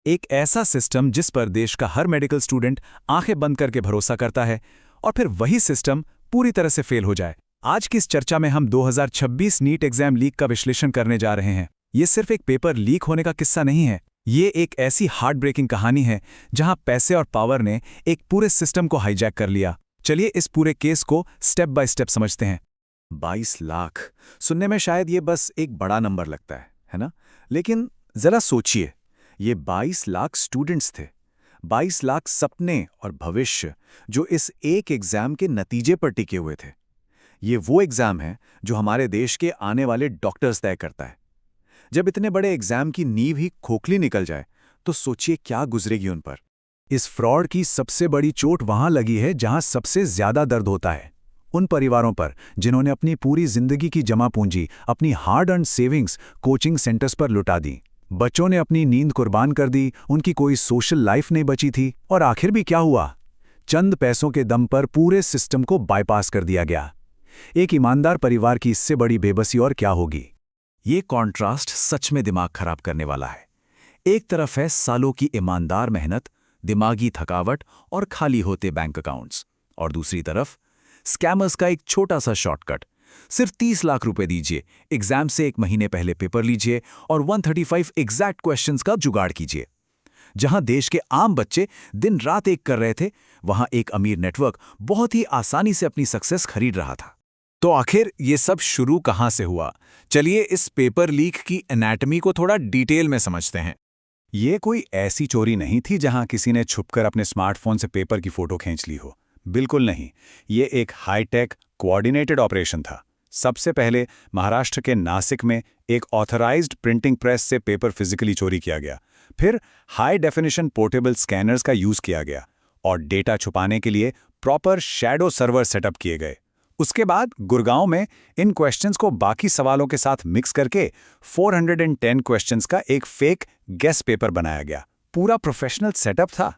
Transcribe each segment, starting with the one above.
एक ऐसा सिस्टम जिस पर देश का हर मेडिकल स्टूडेंट आंखें बंद करके भरोसा करता है, और फिर वही सिस्टम पूरी तरह से फेल हो जाए। आज की इस चर्चा में हम 2026 नीट एग्जाम लीक का विश्लेषण करने जा रहे हैं। ये सिर्फ एक पेपर लीक होने का किस्सा नहीं है, ये एक ऐसी हार्ट ब्रेकिंग कहानी है जहां पैसे और पावर ने एक पूरे सिस्टम को हाईजैक कर लिया। चलिए इस पूरे केस को स्टेप बाय स्टेप समझते हैं। 22 लाख सुनने में शायद ये बस एक बड़ा नंबर लगता है ना? लेकिन जरा सोचिए, ये 22 लाख स्टूडेंट्स थे, 22 लाख सपने और भविष्य जो इस एक एग्जाम के नतीजे पर टिके हुए थे। ये वो एग्जाम है जो हमारे देश के आने वाले डॉक्टर्स तय करता है। जब इतने बड़े एग्जाम की नींव ही खोखली निकल जाए तो सोचिए क्या गुजरेगी उन पर। इस फ्रॉड की सबसे बड़ी चोट वहां लगी है जहां सबसे ज्यादा दर्द होता है, उन परिवारों पर जिन्होंने अपनी पूरी जिंदगी की जमा पूंजी, अपनी hard earn savings coaching centres पर लुटा दी। बच्चों ने अपनी नींद कुर्बान कर दी, उनकी कोई सोशल लाइफ नहीं बची थी, और आखिर भी क्या हुआ? चंद पैसों के दम पर पूरे सिस्टम को बाईपास कर दिया गया। एक ईमानदार परिवार की इससे बड़ी बेबसी और क्या होगी? ये कॉन्ट्रास्ट सच में दिमाग खराब करने वाला है। एक तरफ है सालों की ईमानदार मेहनत, दिमागी थकावट और खाली होते बैंक अकाउंट्स, और दूसरी तरफ स्कैमर्स का एक छोटा सा शॉर्टकट। सिर्फ 30 लाख रुपए दीजिए, एग्जाम से एक महीने पहले पेपर लीजिए और 135 एग्जैक्ट क्वेश्चंस का जुगाड़ कीजिए। जहां देश के आम बच्चे दिन रात एक कर रहे थे, वहां एक अमीर नेटवर्क बहुत ही आसानी से अपनी सक्सेस खरीद रहा था। तो आखिर ये सब शुरू कहां से हुआ? चलिए इस पेपर लीक की एनाटमी को थोड़ा डिटेल में समझते हैं। ये कोई ऐसी चोरी नहीं थी जहां किसी ने छुपकर अपने स्मार्टफोन से पेपर की फोटो खींच ली हो। बिल्कुल नहीं, ये एक हाईटेक कोऑर्डिनेटेड ऑपरेशन था। सबसे पहले महाराष्ट्र के नासिक में एक ऑथराइज्ड प्रिंटिंग प्रेस से पेपर फिजिकली चोरी किया गया। फिर हाई डेफिनेशन पोर्टेबल स्कैनर्स का यूज किया गया और डेटा छुपाने के लिए प्रॉपर शैडो सर्वर सेटअप किए गए। उसके बाद गुड़गांव में इन क्वेश्चंस को बाकी सवालों के साथ मिक्स करके 410 क्वेश्चंस का एक फेक गेस पेपर बनाया गया। पूरा प्रोफेशनल सेटअप था।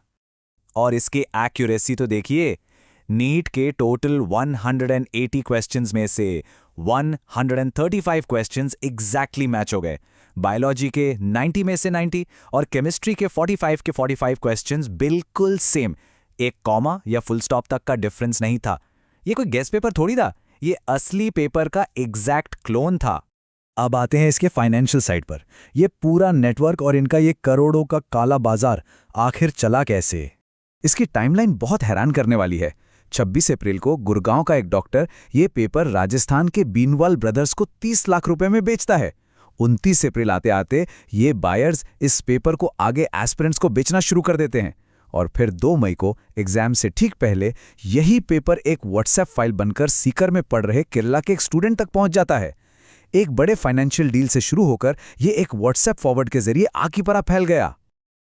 और इसकी एक्यूरेसी तो देखिए, नीट के टोटल 180 क्वेश्चंस में से 135 क्वेश्चंस एग्जैक्टली मैच हो गए। बायोलॉजी के 90 में से 90 और केमिस्ट्री के 45 के 45 क्वेश्चंस बिल्कुल सेम। एक कॉमा या फुल स्टॉप तक का डिफरेंस नहीं था। ये कोई गेस पेपर थोड़ी था, ये असली पेपर का एग्जैक्ट क्लोन था। अब आते हैं इसके फाइनेंशियल साइड पर। ये पूरा नेटवर्क और इनका ये करोड़ों का काला बाजार आखिर चला कैसे? इसकी टाइमलाइन बहुत हैरान करने वाली है। 26 अप्रैल को गुड़गांव का एक डॉक्टर ये पेपर राजस्थान के बीनवाल ब्रदर्स को 30 लाख रुपए में बेचता है। 29 अप्रैल आते आते ये बायर्स इस पेपर को आगे एस्पिरेंट्स को बेचना शुरू कर देते हैं, और फिर 2 मई को एग्जाम से ठीक पहले यही पेपर एक व्हाट्सएप फाइल बनकर सीकर में पढ़ रहे केरला के एक स्टूडेंट तक पहुंच जाता है। एक बड़े फाइनेंशियल डील से शुरू होकर ये एक व्हाट्सएप फॉरवर्ड के जरिए आग की तरह फैल गया।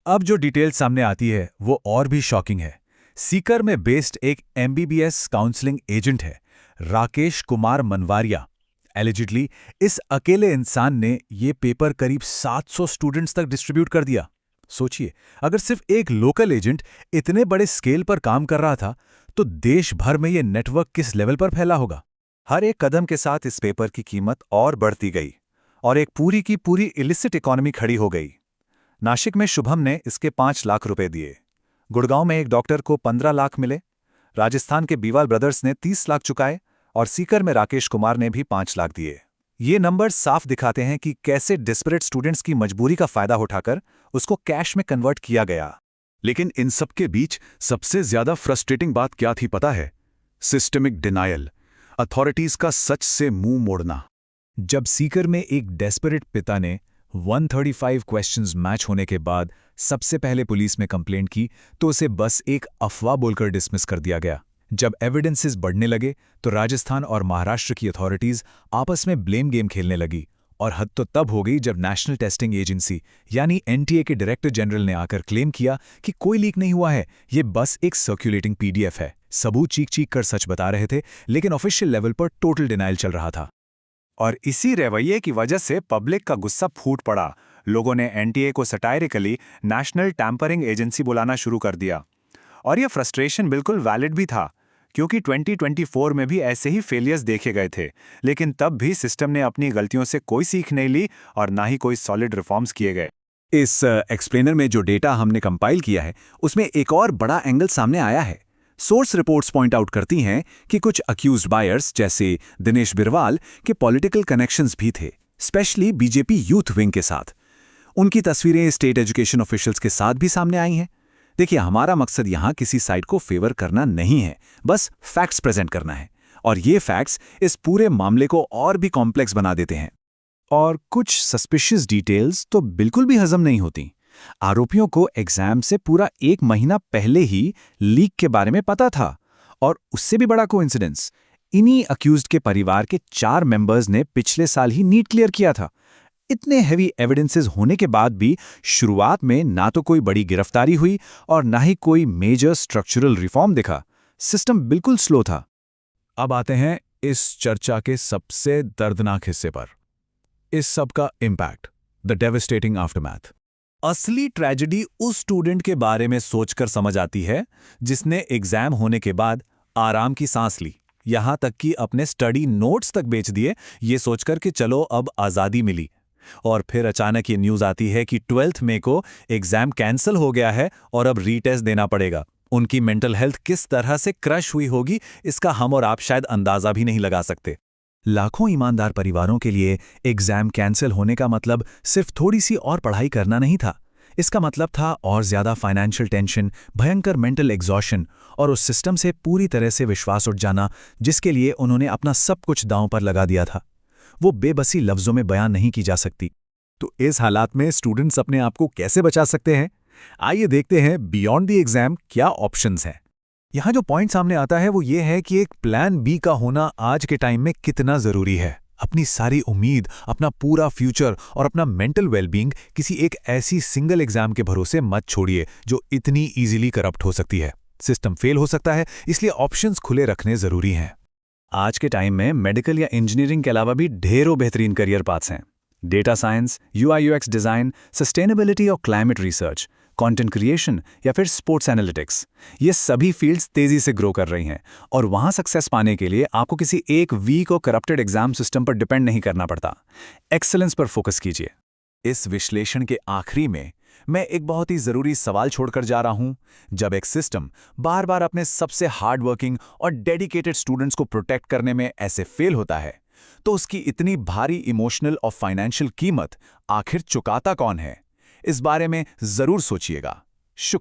अब जो डिटेल सामने आती है वो और भी शॉकिंग है। सीकर में बेस्ड एक MBBS काउंसलिंग एजेंट है, राकेश कुमार मनवारिया। एलिजिडली इस अकेले इंसान ने ये पेपर करीब 700 स्टूडेंट्स तक डिस्ट्रीब्यूट कर दिया। सोचिए, अगर सिर्फ एक लोकल एजेंट इतने बड़े स्केल पर काम कर रहा था तो देश भर में ये नेटवर्क किस लेवल पर फैला होगा। हर एक कदम के साथ इस पेपर की कीमत और बढ़ती गई और एक पूरी की पूरी इलिसिट इकोनॉमी खड़ी हो गई। नासिक में शुभम ने इसके 5 लाख रुपए दिए, गुड़गांव में एक डॉक्टर को 15 लाख मिले, राजस्थान के बीवाल ब्रदर्स ने 30 लाख चुकाए और सीकर में राकेश कुमार ने भी 5 लाख दिए। ये नंबर साफ दिखाते हैं कि कैसे डिस्परेट स्टूडेंट्स की मजबूरी का फायदा उठाकर उसको कैश में कन्वर्ट किया गया। लेकिन इन सब के बीच सबसे ज्यादा फ्रस्ट्रेटिंग बात क्या थी पता है? सिस्टमिक डिनायल, अथॉरिटीज का सच से मुंह मोड़ना। जब सीकर में एक डेस्परेट पिता ने 135 क्वेश्चंस मैच होने के बाद सबसे पहले पुलिस में कंप्लेंट की तो उसे बस एक अफवाह बोलकर डिसमिस कर दिया गया। जब एविडेंसेस बढ़ने लगे तो राजस्थान और महाराष्ट्र की अथॉरिटीज आपस में ब्लेम गेम खेलने लगी, और हद तो तब हो गई जब नेशनल टेस्टिंग एजेंसी यानी NTA के डायरेक्टर जनरल ने आकर क्लेम किया कि कोई लीक नहीं हुआ है, ये बस एक सर्कुलेटिंग PDF है। सबूत चीख चीख कर सच बता रहे थे, लेकिन ऑफिशियल लेवल पर टोटल डिनाइल चल रहा था। और इसी रवैये की वजह से पब्लिक का गुस्सा फूट पड़ा। लोगों ने NTA को सटायरिकली नेशनल टैंपरिंग एजेंसी बुलाना शुरू कर दिया। और यह फ्रस्ट्रेशन बिल्कुल वैलिड भी था, क्योंकि 2024 में भी ऐसे ही फेलियर्स देखे गए थे, लेकिन तब भी सिस्टम ने अपनी गलतियों से कोई सीख नहीं ली और ना ही कोई सॉलिड रिफॉर्म्स किए गए। इस एक्सप्लेनर में जो डेटा हमने कंपाइल किया है उसमें एक और बड़ा एंगल सामने आया है। सोर्स रिपोर्ट्स पॉइंट आउट करती हैं कि कुछ अक्यूज्ड बायर्स जैसे दिनेश बिरवाल के पॉलिटिकल कनेक्शंस भी थे, स्पेशली बीजेपी यूथ विंग के साथ। उनकी तस्वीरें स्टेट एजुकेशन ऑफिशियल्स के साथ भी सामने आई हैं। देखिए, हमारा मकसद यहाँ किसी साइड को फेवर करना नहीं है, बस फैक्ट्स प्रेजेंट करना है, और ये फैक्ट्स इस पूरे मामले को और भी कॉम्प्लेक्स बना देते हैं। और कुछ सस्पिशियस डिटेल्स तो बिल्कुल भी हजम नहीं होती। आरोपियों को एग्जाम से पूरा 1 महीना पहले ही लीक के बारे में पता था, और उससे भी बड़ा कोइंसिडेंस, इन्हीं अक्यूज्ड के परिवार के 4 मेंबर्स ने पिछले साल ही नीट क्लियर किया था। इतने हैवी एविडेंसेस होने के बाद भी शुरुआत में ना तो कोई बड़ी गिरफ्तारी हुई और ना ही कोई मेजर स्ट्रक्चरल रिफॉर्म दिखा। सिस्टम बिल्कुल स्लो था। अब आते हैं इस चर्चा के सबसे दर्दनाक हिस्से पर, इस सब का इम्पैक्ट, द डेविस्टेटिंग आफ्टरमैथ। असली ट्रेजेडी उस स्टूडेंट के बारे में सोचकर समझ आती है जिसने एग्जाम होने के बाद आराम की सांस ली, यहां तक कि अपने स्टडी नोट्स तक बेच दिए, ये सोचकर कि चलो अब आज़ादी मिली। और फिर अचानक ये न्यूज़ आती है कि 12 मई को एग्जाम कैंसिल हो गया है और अब रीटेस्ट देना पड़ेगा। उनकी मेंटल हेल्थ किस तरह से क्रश हुई होगी, इसका हम और आप शायद अंदाजा भी नहीं लगा सकते। लाखों ईमानदार परिवारों के लिए एग्जाम कैंसिल होने का मतलब सिर्फ थोड़ी सी और पढ़ाई करना नहीं था। इसका मतलब था और ज्यादा फाइनेंशियल टेंशन, भयंकर मेंटल एग्जॉशन और उस सिस्टम से पूरी तरह से विश्वास उठ जाना जिसके लिए उन्होंने अपना सब कुछ दांव पर लगा दिया था। वो बेबसी लफ्जों में बयान नहीं की जा सकती। तो इस हालात में स्टूडेंट्स अपने आप को कैसे बचा सकते हैं? आइए देखते हैं बियॉन्ड द एग्जाम क्या ऑप्शंस हैं। यहाँ जो पॉइंट सामने आता है वो ये है कि एक प्लान बी का होना आज के टाइम में कितना ज़रूरी है। अपनी सारी उम्मीद, अपना पूरा फ्यूचर और अपना मेंटल वेलबींग किसी एक ऐसी सिंगल एग्जाम के भरोसे मत छोड़िए जो इतनी ईजिली करप्ट हो सकती है। सिस्टम फेल हो सकता है, इसलिए ऑप्शंस खुले रखने ज़रूरी हैं। आज के टाइम में मेडिकल या इंजीनियरिंग के अलावा भी ढेरों बेहतरीन करियर पाथ्स हैं। Data science, UI/UX design, sustainability और क्लाइमेट रिसर्च, कंटेंट क्रिएशन या फिर स्पोर्ट्स एनालिटिक्स, ये सभी फील्ड्स तेजी से ग्रो कर रही हैं, और वहाँ सक्सेस पाने के लिए आपको किसी एक वीक और करप्टेड एग्जाम सिस्टम पर डिपेंड नहीं करना पड़ता। एक्सेलेंस पर फोकस कीजिए। इस विश्लेषण के आखिरी में मैं एक बहुत ही ज़रूरी सवाल छोड़कर जा रहा हूं। जब एक सिस्टम बार बार अपने सबसे हार्ड वर्किंग और डेडिकेटेड स्टूडेंट्स को प्रोटेक्ट करने में ऐसे फेल होता है, तो उसकी इतनी भारी इमोशनल और फाइनेंशियल कीमत आखिर चुकाता कौन है? इस बारे में ज़रूर सोचिएगा।